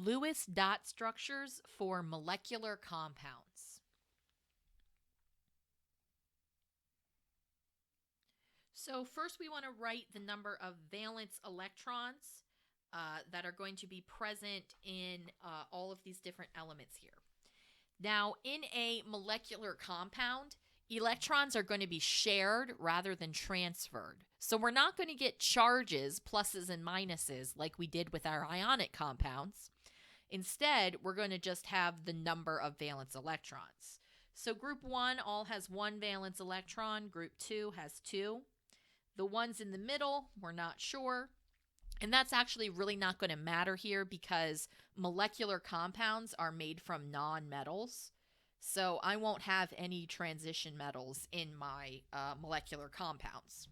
Lewis dot structures for molecular compounds. So first we want to write the number of valence electrons that are going to be present in all of these different elements here. Now, in a molecular compound, electrons are going to be shared rather than transferred. So we're not going to get charges, pluses and minuses, like we did with our ionic compounds. Instead, we're going to just have the number of valence electrons. So group 1 all has 1 valence electron, group 2 has 2. The ones in the middle, we're not sure. And that's actually really not going to matter here because molecular compounds are made from non-metals. So I won't have any transition metals in my molecular compounds.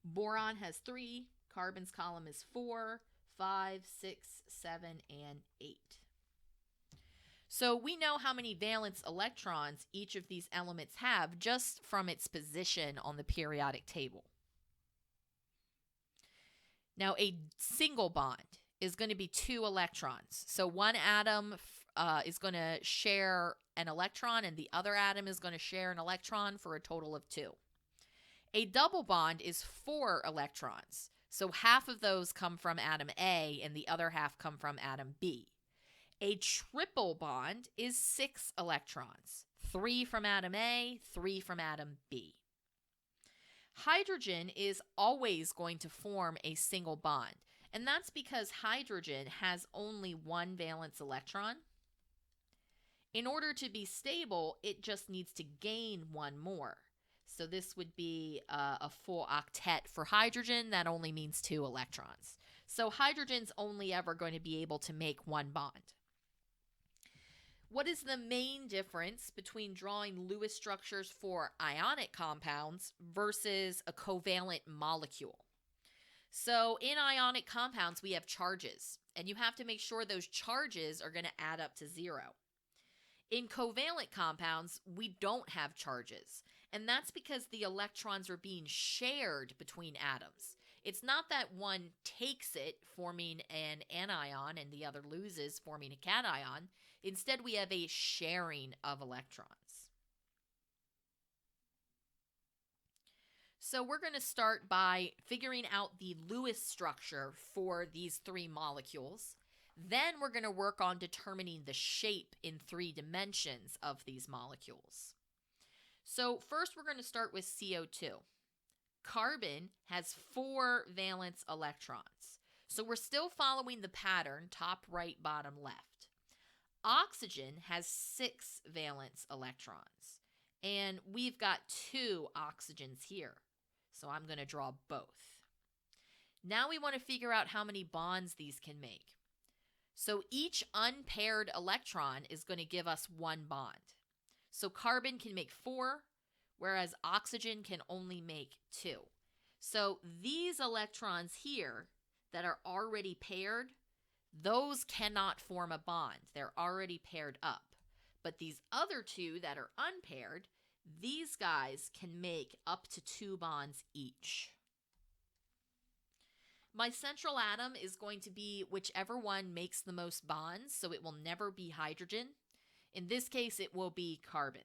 Boron has 3, carbon's column is 4, 5, 6, 7, and 8. So we know how many valence electrons each of these elements have just from its position on the periodic table. Now, a single bond is going to be 2 electrons. So one atom is going to share an electron and the other atom is going to share an electron for a total of 2. A double bond is 4 electrons. So half of those come from atom A and the other half come from atom B. A triple bond is 6 electrons. 3 from atom A, 3 from atom B. Hydrogen is always going to form a single bond, and that's because hydrogen has only 1 valence electron. In order to be stable, it just needs to gain 1 more. So this would be a full octet for hydrogen. That only means 2 electrons. So hydrogen's only ever going to be able to make 1 bond. What is the main difference between drawing Lewis structures for ionic compounds versus a covalent molecule? So in ionic compounds, we have charges, and you have to make sure those charges are going to add up to 0. In covalent compounds, we don't have charges, and that's because the electrons are being shared between atoms. It's not that one takes it, forming an anion, and the other loses, forming a cation. Instead, we have a sharing of electrons. So we're going to start by figuring out the Lewis structure for these 3 molecules. Then we're going to work on determining the shape in 3 dimensions of these molecules. So first we're going to start with CO2. Carbon has 4 valence electrons. So we're still following the pattern, top, right, bottom, left. Oxygen has 6 valence electrons, and we've got 2 oxygens here. So I'm going to draw both. Now we want to figure out how many bonds these can make. So each unpaired electron is going to give us 1 bond. So carbon can make 4, whereas oxygen can only make 2. So these electrons here that are already paired, those cannot form a bond. They're already paired up. But these other 2 that are unpaired, these guys can make up to 2 bonds each. My central atom is going to be whichever one makes the most bonds, so it will never be hydrogen. In this case, it will be carbon.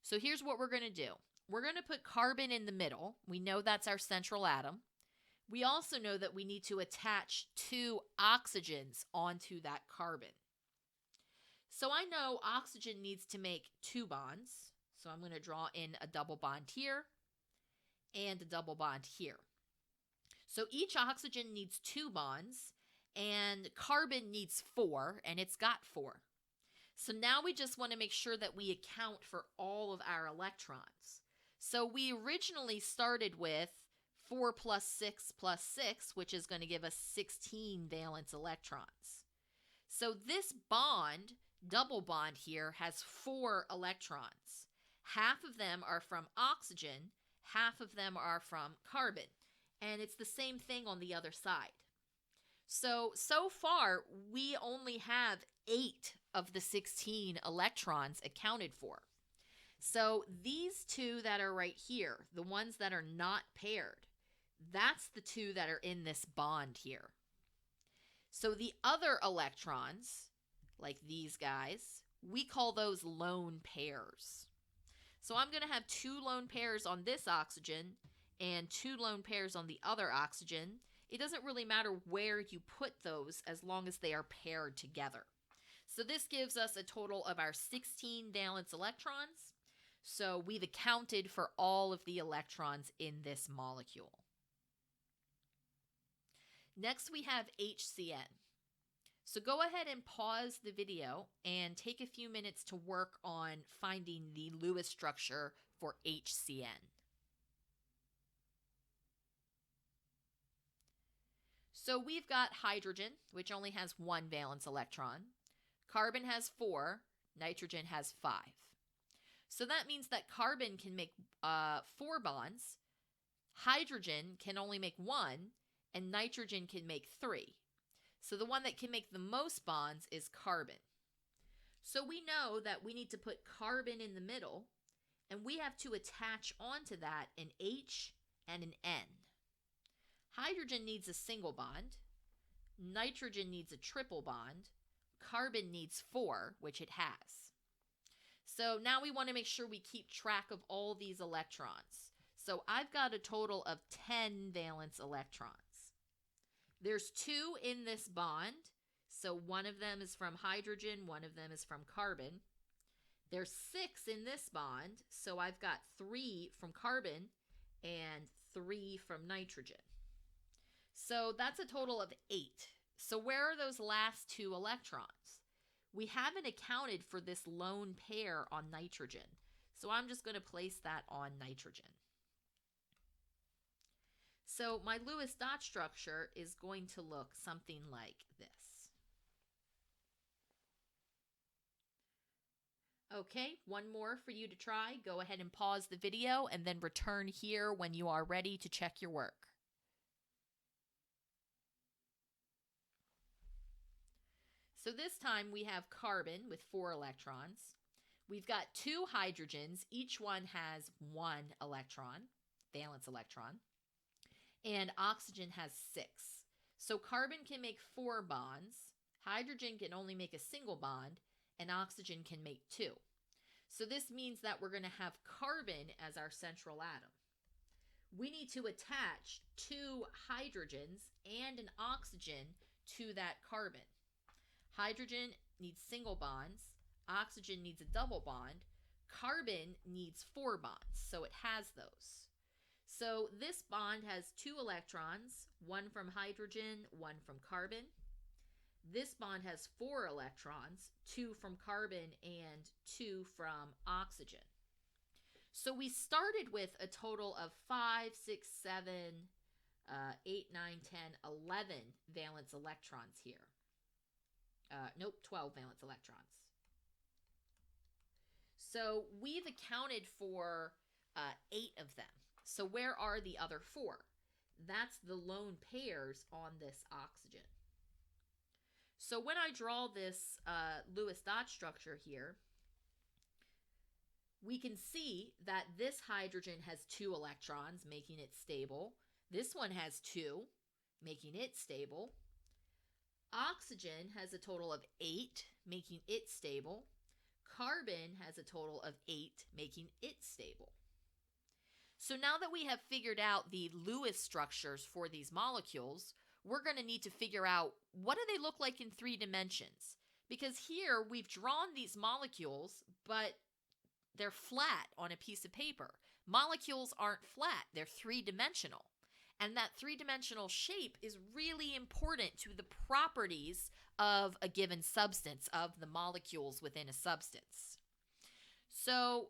So here's what we're going to do. We're going to put carbon in the middle. We know that's our central atom. We also know that we need to attach 2 oxygens onto that carbon. So I know oxygen needs to make 2 bonds. So I'm going to draw in a double bond here and a double bond here. So each oxygen needs 2 bonds, and carbon needs 4, and it's got 4. So now we just want to make sure that we account for all of our electrons. So we originally started with 4 plus 6 plus 6, which is going to give us 16 valence electrons. So this bond, double bond here, has 4 electrons. Half of them are from oxygen, half of them are from carbon. And it's the same thing on the other side. So far, we only have 8 of the 16 electrons accounted for. So these 2 that are right here, the ones that are not paired, that's the 2 that are in this bond here. So the other electrons, like these guys, we call those lone pairs. So I'm going to have 2 lone pairs on this oxygen and 2 lone pairs on the other oxygen. It doesn't really matter where you put those as long as they are paired together. So this gives us a total of our 16 valence electrons. So we've accounted for all of the electrons in this molecule. Next we have HCN. So go ahead and pause the video and take a few minutes to work on finding the Lewis structure for HCN. So we've got hydrogen, which only has 1 valence electron. Carbon has 4, nitrogen has 5. So that means that carbon can make 4 bonds, hydrogen can only make 1, and nitrogen can make 3. So the one that can make the most bonds is carbon. So we know that we need to put carbon in the middle, and we have to attach onto that an H and an N. Hydrogen needs a single bond, nitrogen needs a triple bond, carbon needs 4, which it has. So now we want to make sure we keep track of all these electrons. So I've got a total of 10 valence electrons. There's 2 in this bond, so one of them is from hydrogen, one of them is from carbon. There's 6 in this bond, so I've got 3 from carbon and 3 from nitrogen. So that's a total of 8. So where are those last 2 electrons? We haven't accounted for this lone pair on nitrogen, so I'm just going to place that on nitrogen. So my Lewis dot structure is going to look something like this. Okay, one more for you to try. Go ahead and pause the video and then return here when you are ready to check your work. So this time we have carbon with 4 electrons. We've got 2 hydrogens. Each one has 1 electron, valence electron. And oxygen has 6. So carbon can make 4 bonds, hydrogen can only make a single bond, and oxygen can make 2. So this means that we're going to have carbon as our central atom. We need to attach 2 hydrogens and an oxygen to that carbon. Hydrogen needs single bonds, oxygen needs a double bond, carbon needs 4 bonds, so it has those. So this bond has 2 electrons, 1 from hydrogen, 1 from carbon. This bond has 4 electrons, 2 from carbon and 2 from oxygen. So we started with a total of 5, 6, 7, 8, 9, 10, 11 valence electrons here. 12 valence electrons. So we've accounted for 8 of them. So where are the other 4? That's the lone pairs on this oxygen. So when I draw this Lewis dot structure here, we can see that this hydrogen has 2 electrons, making it stable. This one has 2, making it stable. Oxygen has a total of 8, making it stable. Carbon has a total of 8, making it stable. So now that we have figured out the Lewis structures for these molecules, we're going to need to figure out what do they look like in 3 dimensions. Because here we've drawn these molecules, but they're flat on a piece of paper. Molecules aren't flat, they're 3-dimensional. And that 3-dimensional shape is really important to the properties of a given substance, of the molecules within a substance. So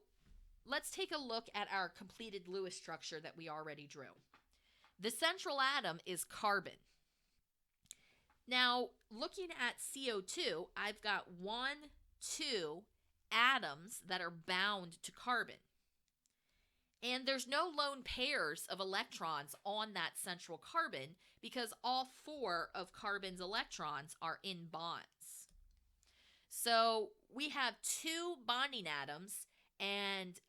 let's take a look at our completed Lewis structure that we already drew. The central atom is carbon. Now, looking at CO2, I've got 1, 2 atoms that are bound to carbon. And there's no lone pairs of electrons on that central carbon because all 4 of carbon's electrons are in bonds. So we have 2 bonding atoms and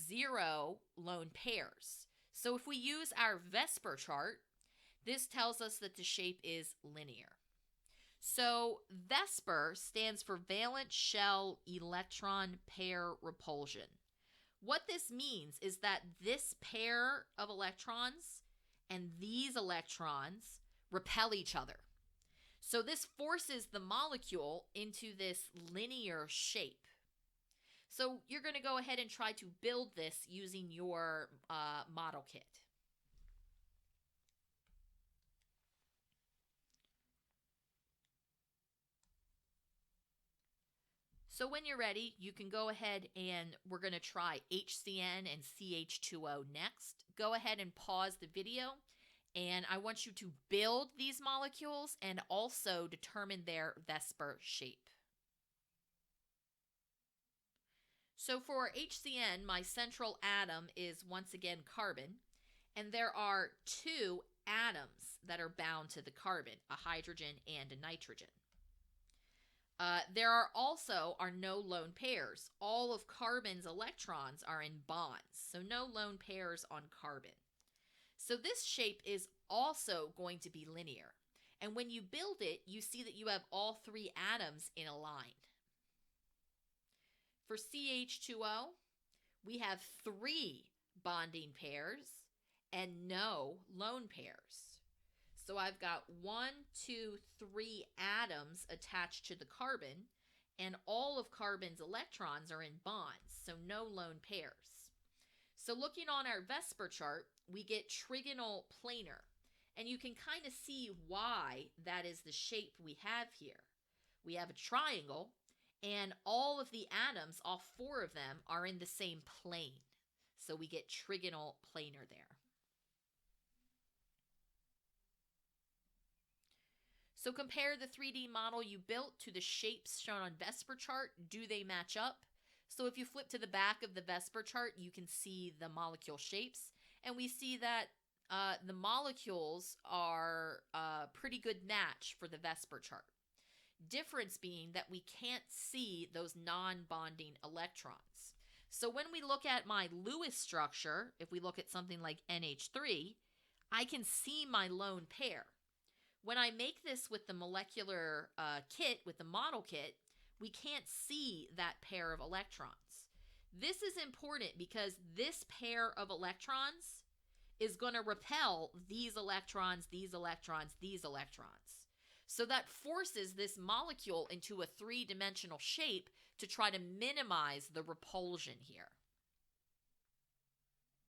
0 lone pairs. So if we use our VSEPR chart, this tells us that the shape is linear. So VESPR stands for valence shell electron pair repulsion. What this means is that this pair of electrons and these electrons repel each other. So this forces the molecule into this linear shape. So you're going to go ahead and try to build this using your model kit. So when you're ready, you can go ahead and we're going to try HCN and CH2O next. Go ahead and pause the video, and I want you to build these molecules and also determine their VESPR shape. So for HCN, my central atom is once again carbon, and there are two atoms that are bound to the carbon, a hydrogen and a nitrogen. There are also no lone pairs. All of carbon's electrons are in bonds, so no lone pairs on carbon. So this shape is also going to be linear. And when you build it, you see that you have all three atoms in a line. For CH2O, we have 3 bonding pairs and no lone pairs. So I've got 1, 2, 3 atoms attached to the carbon, and all of carbon's electrons are in bonds, so no lone pairs. So looking on our VESPR chart, we get trigonal planar, and you can kind of see why that is the shape we have here. We have a triangle, and all of the atoms, all 4 of them, are in the same plane. So we get trigonal planar there. So compare the 3D model you built to the shapes shown on VESPR chart. Do they match up? So if you flip to the back of the VESPR chart, you can see the molecule shapes. And we see that the molecules are a pretty good match for the VESPR chart. Difference being that we can't see those non-bonding electrons. So when we look at my Lewis structure, if we look at something like NH3, I can see my lone pair. When I make this with the molecular kit, with the model kit, we can't see that pair of electrons. This is important because this pair of electrons is going to repel these electrons, these electrons, these electrons. So that forces this molecule into a 3-dimensional shape to try to minimize the repulsion here.